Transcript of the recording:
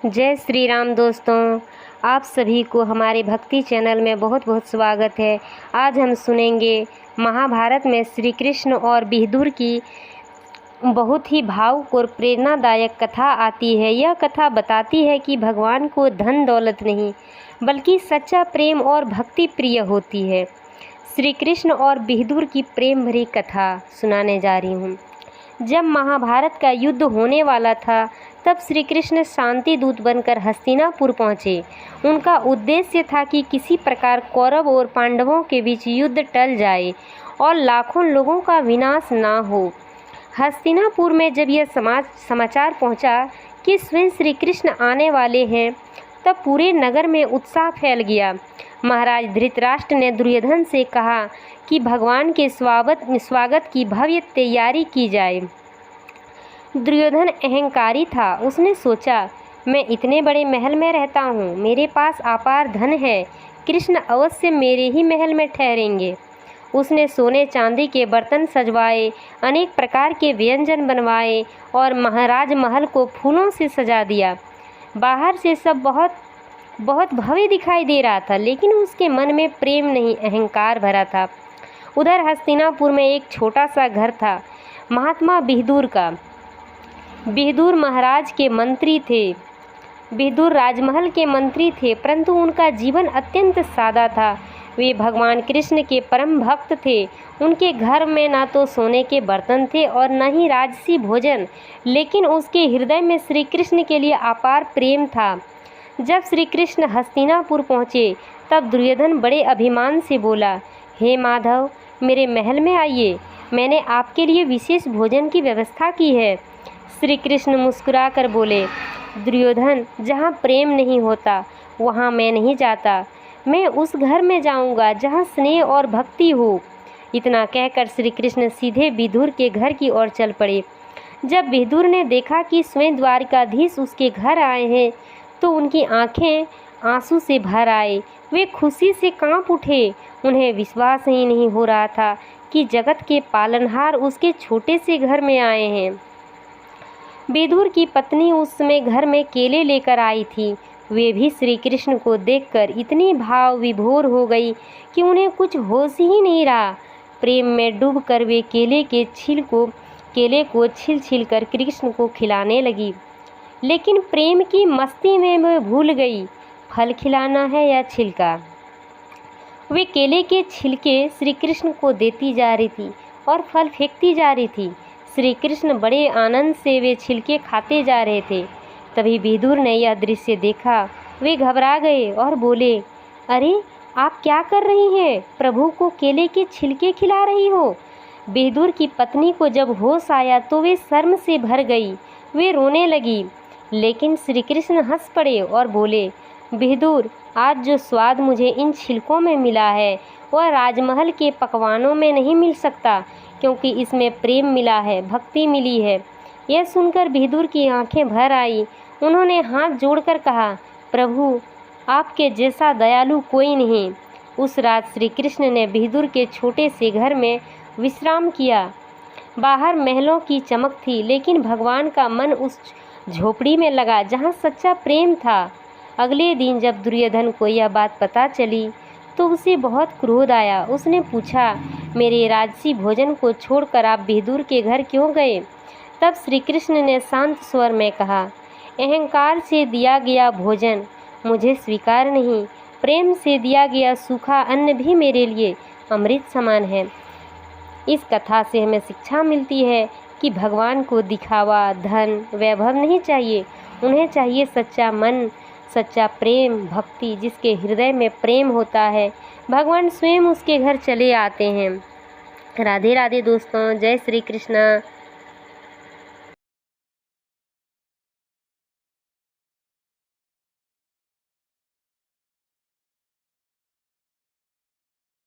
जय श्री राम दोस्तों, आप सभी को हमारे भक्ति चैनल में बहुत बहुत स्वागत है। आज हम सुनेंगे महाभारत में श्री कृष्ण और विदुर की बहुत ही भावुक और प्रेरणादायक कथा आती है। यह कथा बताती है कि भगवान को धन दौलत नहीं बल्कि सच्चा प्रेम और भक्ति प्रिय होती है। श्री कृष्ण और विदुर की प्रेम भरी कथा सुनाने जा रही हूँ। जब महाभारत का युद्ध होने वाला था तब श्री कृष्ण शांति दूत बनकर हस्तिनापुर पहुँचे। उनका उद्देश्य था कि किसी प्रकार कौरव और पांडवों के बीच युद्ध टल जाए और लाखों लोगों का विनाश ना हो। हस्तिनापुर में जब यह समाचार पहुंचा कि स्वयं श्री कृष्ण आने वाले हैं तब पूरे नगर में उत्साह फैल गया। महाराज धृतराष्ट्र ने दुर्योधन से कहा कि भगवान के स्वागत की भव्य तैयारी की जाए। दुर्योधन अहंकारी था। उसने सोचा, मैं इतने बड़े महल में रहता हूँ, मेरे पास अपार धन है, कृष्ण अवश्य मेरे ही महल में ठहरेंगे। उसने सोने चांदी के बर्तन सजवाए, अनेक प्रकार के व्यंजन बनवाए और महाराज महल को फूलों से सजा दिया। बाहर से सब बहुत भव्य दिखाई दे रहा था, लेकिन उसके मन में प्रेम नहीं, अहंकार भरा था। उधर हस्तिनापुर में एक छोटा सा घर था, महात्मा विदुर का। विदुर महाराज के मंत्री थे। विदुर राजमहल के मंत्री थे, परंतु उनका जीवन अत्यंत सादा था। वे भगवान कृष्ण के परम भक्त थे। उनके घर में ना तो सोने के बर्तन थे और न ही राजसी भोजन, लेकिन उसके हृदय में श्री कृष्ण के लिए अपार प्रेम था। जब श्री कृष्ण हस्तिनापुर पहुँचे तब दुर्योधन बड़े अभिमान से बोला, हे माधव, मेरे महल में आइए, मैंने आपके लिए विशेष भोजन की व्यवस्था की है। श्री कृष्ण मुस्कुराकर बोले, दुर्योधन, जहाँ प्रेम नहीं होता वहाँ मैं नहीं जाता। मैं उस घर में जाऊँगा जहाँ स्नेह और भक्ति हो। इतना कहकर श्री कृष्ण सीधे विदुर के घर की ओर चल पड़े। जब विदुर ने देखा कि स्वयं द्वारिकाधीश उसके घर आए हैं तो उनकी आंखें आंसू से भर आए। वे खुशी से कांप उठे। उन्हें विश्वास ही नहीं हो रहा था कि जगत के पालनहार उसके छोटे से घर में आए हैं। विदुर की पत्नी उस समय घर में केले लेकर आई थी। वे भी श्री कृष्ण को देखकर इतनी भाव विभोर हो गई कि उन्हें कुछ होश ही नहीं रहा। प्रेम में डूबकर वे केले को छील छील कर कृष्ण को खिलाने लगी। लेकिन प्रेम की मस्ती में वे भूल गई फल खिलाना है या छिलका। वे केले के छिलके श्री कृष्ण को देती जा रही थी और फल फेंकती जा रही थी। श्री कृष्ण बड़े आनंद से वे छिलके खाते जा रहे थे। तभी विदुर ने यह दृश्य देखा। वे घबरा गए और बोले, अरे आप क्या कर रही हैं? प्रभु को केले के छिलके खिला रही हो। विदुर की पत्नी को जब होश आया तो वे शर्म से भर गई। वे रोने लगी, लेकिन श्री कृष्ण हंस पड़े और बोले, विदुर, आज जो स्वाद मुझे इन छिलकों में मिला है वह राजमहल के पकवानों में नहीं मिल सकता, क्योंकि इसमें प्रेम मिला है, भक्ति मिली है। यह सुनकर विदुर की आंखें भर आई। उन्होंने हाथ जोड़कर कहा, प्रभु, आपके जैसा दयालु कोई नहीं। उस रात श्री कृष्ण ने विदुर के छोटे से घर में विश्राम किया। बाहर महलों की चमक थी, लेकिन भगवान का मन उस झोपड़ी में लगा जहाँ सच्चा प्रेम था। अगले दिन जब दुर्योधन को यह बात पता चली तो उसे बहुत क्रोध आया। उसने पूछा, मेरे राजसी भोजन को छोड़कर आप विदुर के घर क्यों गए? तब श्री कृष्ण ने शांत स्वर में कहा, अहंकार से दिया गया भोजन मुझे स्वीकार नहीं। प्रेम से दिया गया सूखा अन्न भी मेरे लिए अमृत समान है। इस कथा से हमें शिक्षा मिलती है कि भगवान को दिखावा, धन, वैभव नहीं चाहिए। उन्हें चाहिए सच्चा मन, सच्चा प्रेम, भक्ति। जिसके हृदय में प्रेम होता है भगवान स्वयं उसके घर चले आते हैं। राधे राधे दोस्तों, जय श्री कृष्ण।